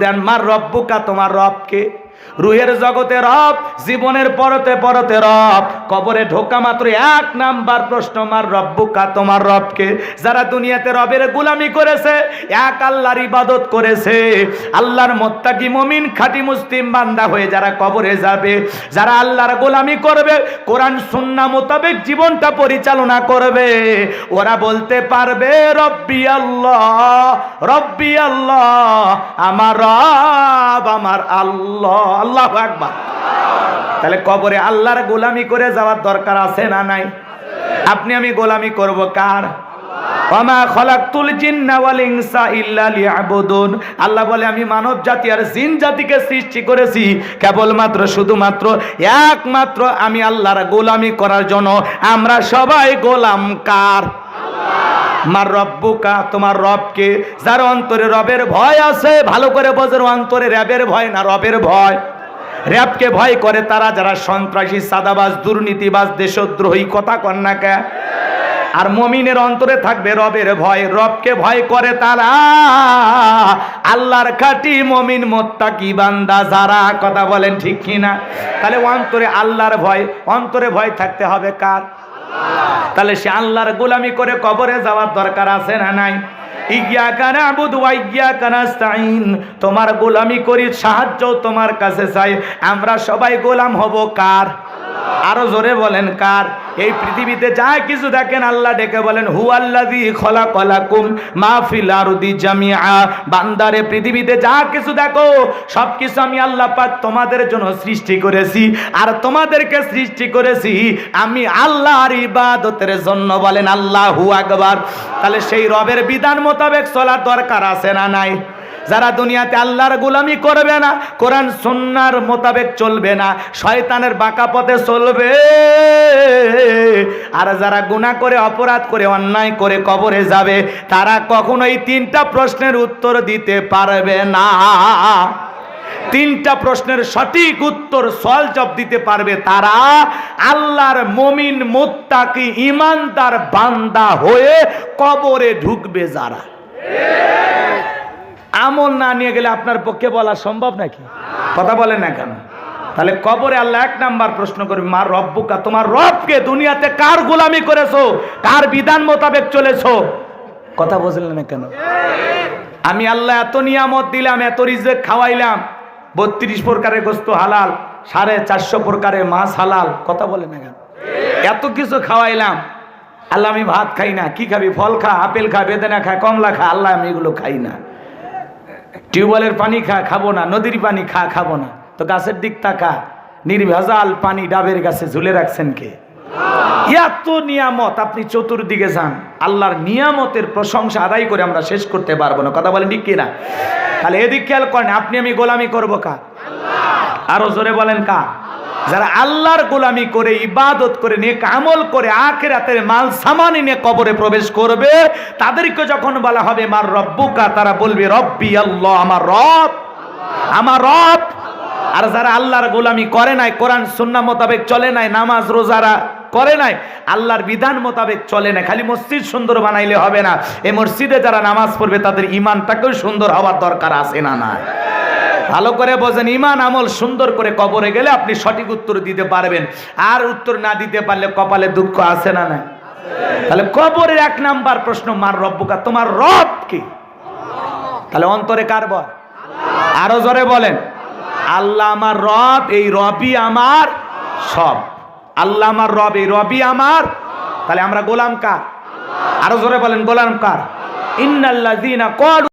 দেন, মার রব্বুকা, তোমার রবকে। রুহের জগতে রব, জীবনের পরতে পরতে রব, কবরে ঢোকা মাত্র এক নাম্বার প্রশ্ন, মার রব্বুকা, তোমার রবকে। যারা দুনিয়াতে রবের গোলামি করেছে, এক আল্লাহর ইবাদত করেছে, আল্লাহর মুত্তাকি মুমিন খাঁটি মুসলিম বান্দা হয়ে যারা কবরে যাবে, যারা আল্লাহর গোলামি করবে, কোরআন সুন্নাহ মোতাবেক জীবনটা পরিচালনা করবে, ওরা বলতে পারবে রব্বি আল্লাহ, রব্বি আল্লাহ, আমার রব আমার আল্লাহ। আল্লাহু আকবার। তাহলে কবরে আল্লাহর গোলামি করে যাওয়ার দরকার আছে না নাই? আপনি আমি গোলামি করব কার? ওয়ামা খালাকতুল জিন্না ওয়াল ইনসা ইল্লা লিয়াবুদুন। আল্লাহ বলে আমি মানব জাতি আর জিন জাতিকে সৃষ্টি করেছি কেবলমাত্র শুধুমাত্র একমাত্র আমি আল্লাহর গোলামি করার জন্য। আমরা সবাই গোলাম কার? মার রব্বুকা, তোমার রবকে। যার অন্তরে রবের ভয় আছে, ভালো করে বোঝেন, অন্তরে রবের ভয় না রবের ভয়। রবকে ভয় করে তারা যারা সন্ত্রাসী, সাদাবাজ, দুর্নীতিবাজ, দেশদ্রোহী, কথা কন না কে? আর মুমিনের অন্তরে থাকবে রবের ভয়, রবকে ভয় করে তারা আল্লাহর খাঁটি মুমিন মুত্তাকি বান্দা যারা, কথা বলেন ঠিক কিনা? তাহলে অন্তরে আল্লাহর ভয়, অন্তরে ভয় থাকতে হবে কার? তাহলে সে আল্লাহর গোলামি করে কবরে যাওয়ার দরকার আছে না নাই? ইয়্যাকা না'বুদু ওয়া ইয়্যাকা নাস্তাঈন। তোমার গোলামি করি, সাহায্য তোমার কাছে চাই। আমরা সবাই গোলাম হব কার? আরো জোরে বলেন কার? এই পৃথিবীতে যা কিছু দেখেন আল্লাহ ডেকে বলেন হুয়াল্লাযী খলাকালাকুম মা ফিল আরদি জামিআ। বান্দারে পৃথিবীতে যা কিছু দেখো সব কিছু আমি আল্লাহ পাক তোমাদের জন্য সৃষ্টি করেছি, আর তোমাদেরকে সৃষ্টি করেছি আমি আল্লাহর ইবাদতের জন্য। বলেন আল্লাহু আকবার। তাহলে সেই রবের বিধান মোতাবেক চলার দরকার আছে না নাই? যারা দুনিয়াতে আল্লাহর গোলামি করবে না, কোরআন সুন্নাহর মোতাবেক চলবে না, শয়তানের বাঁকা পথে চলবে, আর যারা গুনাহ করে, অপরাধ করে, অন্যায় করে কবরে যাবে, তারা কখনোই তিনটা প্রশ্নের উত্তর দিতে পারবে না। তিনটা প্রশ্নের সঠিক উত্তর, সওয়াল জবাব দিতে পারবে তারা আল্লাহর মুমিন মুত্তাকি ঈমানদার বান্দা হয়ে কবরে ঢুকবে যারা। আমল না নিয়ে গেলে আপনার পক্ষে বলা সম্ভব নাকি? কথা বলেন না কেন? তাহলে কবরে আল্লাহ এক নাম্বার প্রশ্ন করবে, মার রব্বুকা, তোমার রবকে। দুনিয়াতে কার গোলামি করেছো, কার বিধান মোতাবেক চলেছো? কথা বুঝলেন না কেন? আমি আল্লাহ এত নিয়ামত দিলাম, এত রিজিক খাওয়াইলাম, 32 প্রকারের গোশত হালাল, 450 প্রকারের মাছ হালাল, কথা বলেন না কেন? এত কিছু খাওয়াইলাম, আল্লাহ আমি ভাত খাই না। কি খাবি? ফল খা, আপেল খা, বেদানা খা, কমলা খা। আল্লাহ আমি এগুলো খাই না। টিউবওয়েলের পানি খা, খাবো না। নদীর পানি খা, খাবো না। তো গাছের দিক তাকা, নির্ভেজাল পানি ডাবের গাছে ঝুলে রাখছেন কে? এত নিয়ামত, আপনি চতুর্দিকে যান, আল্লাহর নিয়ামতের প্রশংসা আদায় করে আমরা শেষ করতে পারবো না। কথা বলেন ঠিক কিনা? তাহলে এদিক খেয়াল করেন, আপনি আমি গোলামি করবো কার? আরো জোরে বলেন কার? যারা আল্লাহর গোলামি করে, ইবাদত করে, নেক আমল করে, আখিরাতের মাল সামানি নিয়ে কবরে প্রবেশ করবে, তাদেরকে যখন বলা হবে মার রব্বুকা, তারা বলবে রব্বি আল্লাহ, আমার রব, আমার রব। আর যারা আল্লাহর গোলামি করে নাই, কোরআন সুন্নাহ মোতাবেক চলে নাই, নামাজ রোজারা করে নাই, আল্লাহর বিধান মোতাবেক চলে না, খালি মসজিদ সুন্দর বানাইলে হবে না, এই মসজিদে যারা নামাজ পড়বে তাদের ঈমানটাকেও সুন্দর হওয়ার দরকার আছে না না? ভালো করে বোঝেন, ঈমান আমল সুন্দর করে কবরে গেলে আপনি সঠিক উত্তর দিতে পারবেন। আর উত্তর না দিতে পারলে কপালে দুঃখ আছে না না? তাহলে কবরের এক নাম্বার প্রশ্ন, মার রব্বুকা, তোমার রব কি? তাহলে অন্তরে কার ভয়? আরো জোরে বলেন, আল্লাহ আমার রব, এই রবই আমার সব। আল্লাহ আমার রব, এই রবই আমার। তাহলে আমরা গোলাম কার? আরো জোরে বলেন, গোলাম কার? ইন্নাল্লাযীনা ক্বালু